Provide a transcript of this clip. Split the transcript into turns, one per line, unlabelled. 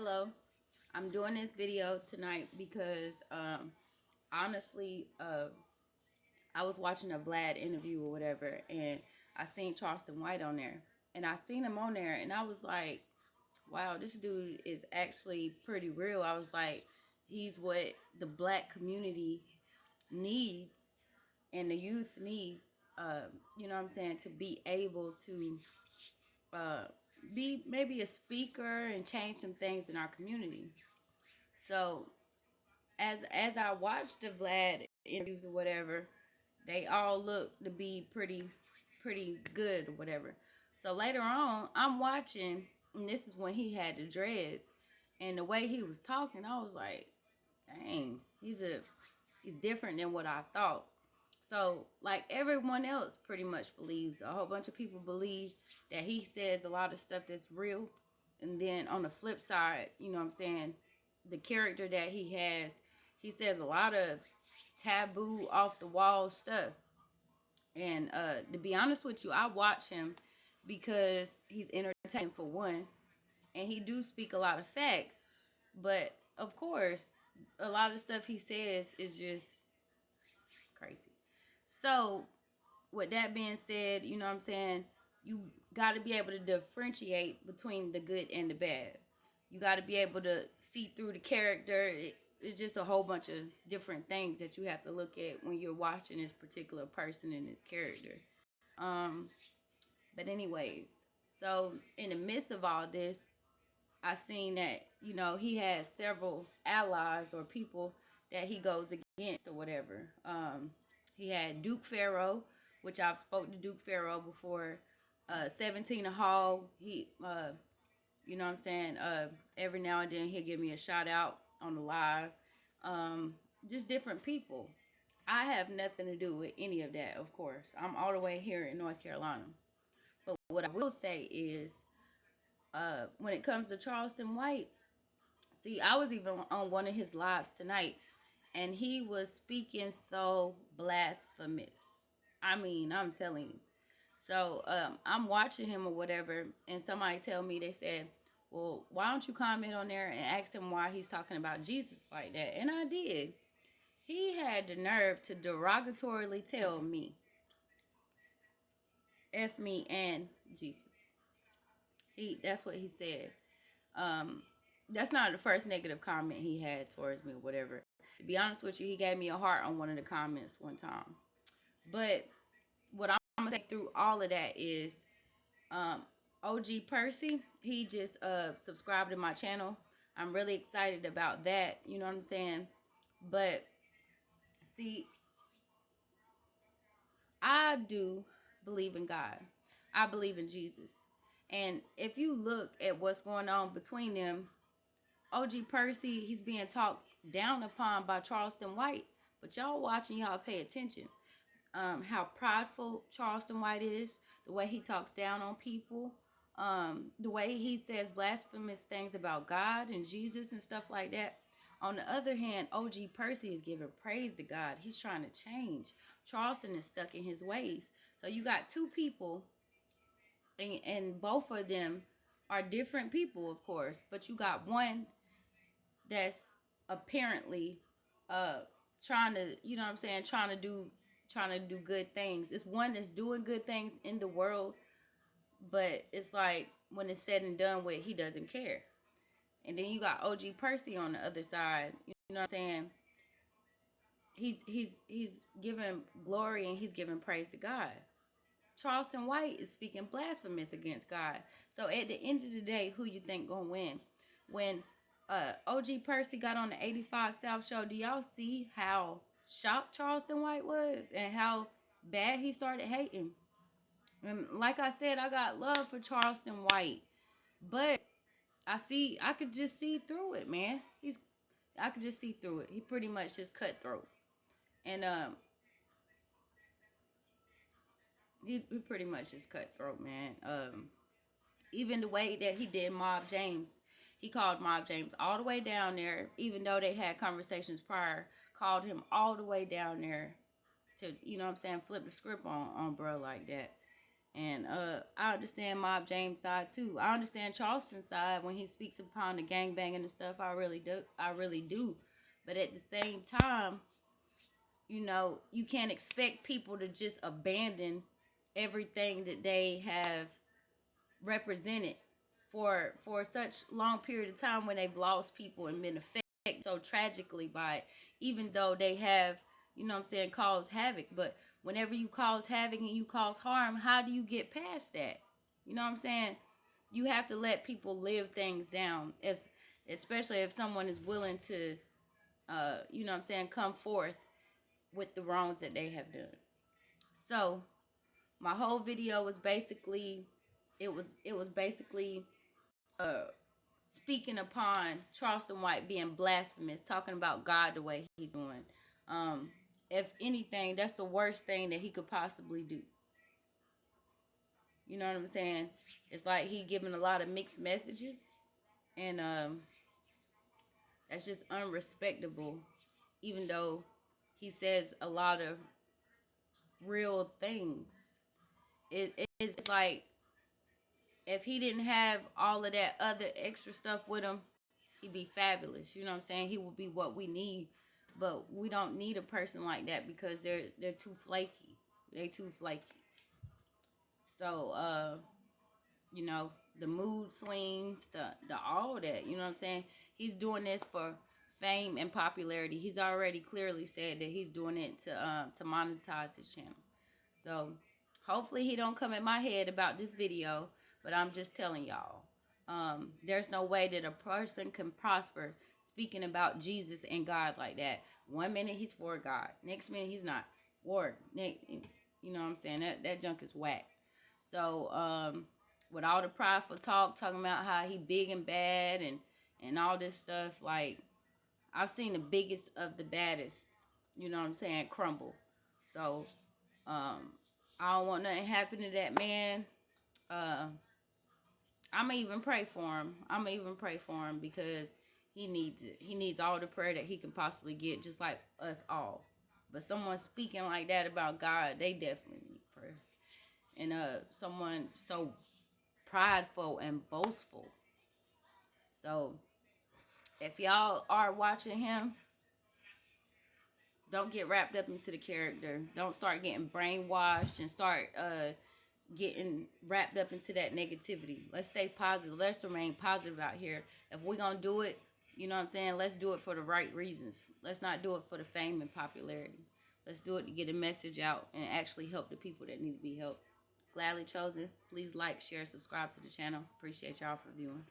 Hello, I'm doing this video tonight because honestly, I was watching a Vlad interview or whatever, and I seen Charleston White on there, and I seen him on there, and I was like, wow, this dude is actually pretty real. I was like, he's what the black community needs and the youth needs, you know what I'm saying, to be able to uh, be maybe a speaker and change some things in our community. So as I watched the Vlad interviews or whatever, they all look to be pretty good or whatever. So later on, I'm watching, and this is when he had the dreads, and the way he was talking, I was like, dang, he's different than what I thought. So like everyone else pretty much believes, a whole bunch of people believe that he says a lot of stuff that's real. And then on the flip side, you know what I'm saying, the character that he says a lot of taboo off the wall stuff. And to be honest with you, I watch him because he's entertaining for one, and he do speak a lot of facts. But of course, a lot of stuff he says is just crazy. So, with that being said, you know what I'm saying? You got to be able to differentiate between the good and the bad. You got to be able to see through the character. It's just a whole bunch of different things that you have to look at when you're watching this particular person and this character. Um, but anyways, so in the midst of all this, I seen that he has several allies or people that he goes against or whatever. He had Duke Pharaoh, which I've spoke to Duke Pharaoh before. 17 Hall, he you know what I'm saying, every now and then he'll give me a shout out on the live. Just different people. I have nothing to do with any of that, of course. I'm all the way here in North Carolina. But what I will say is, when it comes to Charleston White, see, I was even on one of his lives tonight, and he was speaking so blasphemous. I mean, I'm telling you. So I'm watching him or whatever, and somebody tell me, they said, well, why don't you comment on there and ask him why he's talking about Jesus like that? And I did. He had the nerve to derogatorily tell me, F me and Jesus. That's what he said. Um, that's not the first negative comment he had towards me or whatever. To be honest with you, he gave me a heart on one of the comments one time. But what I'm gonna take through all of that is OG Percy. He just subscribed to my channel. I'm really excited about that. You know what I'm saying? But see, I do believe in God. I believe in Jesus. And if you look at what's going on between them, OG Percy, he's being talked down upon by Charleston White. But y'all watching, y'all pay attention. How prideful Charleston White is, the way he talks down on people, the way he says blasphemous things about God and Jesus and stuff like that. On the other hand, OG Percy is giving praise to God. He's trying to change. Charleston is stuck in his ways. So you got two people, and both of them are different people, of course. But you got one that's apparently trying to, you know what I'm saying, trying to do good things. It's one that's doing good things in the world, but it's like when it's said and done with, he doesn't care. And then you got OG Percy on the other side. You know what I'm saying? He's giving glory and he's giving praise to God. Charleston White is speaking blasphemous against God. So at the end of the day, who you think gonna win? When OG Percy got on the 85 South show, do y'all see how shocked Charleston White was and how bad he started hating? And like I said, I got love for Charleston White, but I could just see through it, man. I could just see through it. He pretty much just cutthroat, and he pretty much just cutthroat, man. Even the way that he did Mob James, he called Mob James all the way down there, even though they had conversations prior, called him all the way down there to, you know what I'm saying, flip the script on bro like that. And I understand Mob James' side too. I understand Charleston's side when he speaks upon the gangbanging and stuff. I really do. I really do. But at the same time, you know, you can't expect people to just abandon everything that they have represented for such long period of time when they've lost people and been affected so tragically by it, even though they have, you know what I'm saying, caused havoc. But whenever you cause havoc and you cause harm, how do you get past that? You know what I'm saying? You have to let people live things down, as especially if someone is willing to you know what I'm saying, come forth with the wrongs that they have done. So my whole video was basically, it was basically speaking upon Charleston White being blasphemous, talking about God the way he's doing. Um, if anything, that's the worst thing that he could possibly do. You know what I'm saying? It's like he giving a lot of mixed messages, and that's just unrespectable. Even though he says a lot of real things, it's like if he didn't have all of that other extra stuff with him, he'd be fabulous. You know what I'm saying? He would be what we need. But we don't need a person like that because they're too flaky. They too flaky. So you know, the mood swings, the all that, you know what I'm saying? He's doing this for fame and popularity. He's already clearly said that he's doing it to monetize his channel. So hopefully he don't come at my head about this video, but I'm just telling y'all. There's no way that a person can prosper speaking about Jesus and God like that. One minute he's for God, next minute he's not for. You know what I'm saying? That junk is whack. So with all the prideful talk, talking about how he big and bad and all this stuff, like I've seen the biggest of the baddest, you know what I'm saying, crumble. So I don't want nothing happen to that man. I'ma even pray for him. I'ma even pray for him because he needs it. He needs all the prayer that he can possibly get, just like us all. But someone speaking like that about God, they definitely need prayer. And someone so prideful and boastful. So if y'all are watching him, don't get wrapped up into the character. Don't start getting brainwashed and start getting wrapped up into that negativity. Let's stay positive. Let's remain positive out here. If we're going to do it, you know what I'm saying, let's do it for the right reasons. Let's not do it for the fame and popularity. Let's do it to get a message out and actually help the people that need to be helped. Gladly chosen. Please like, share, subscribe to the channel. Appreciate y'all for viewing.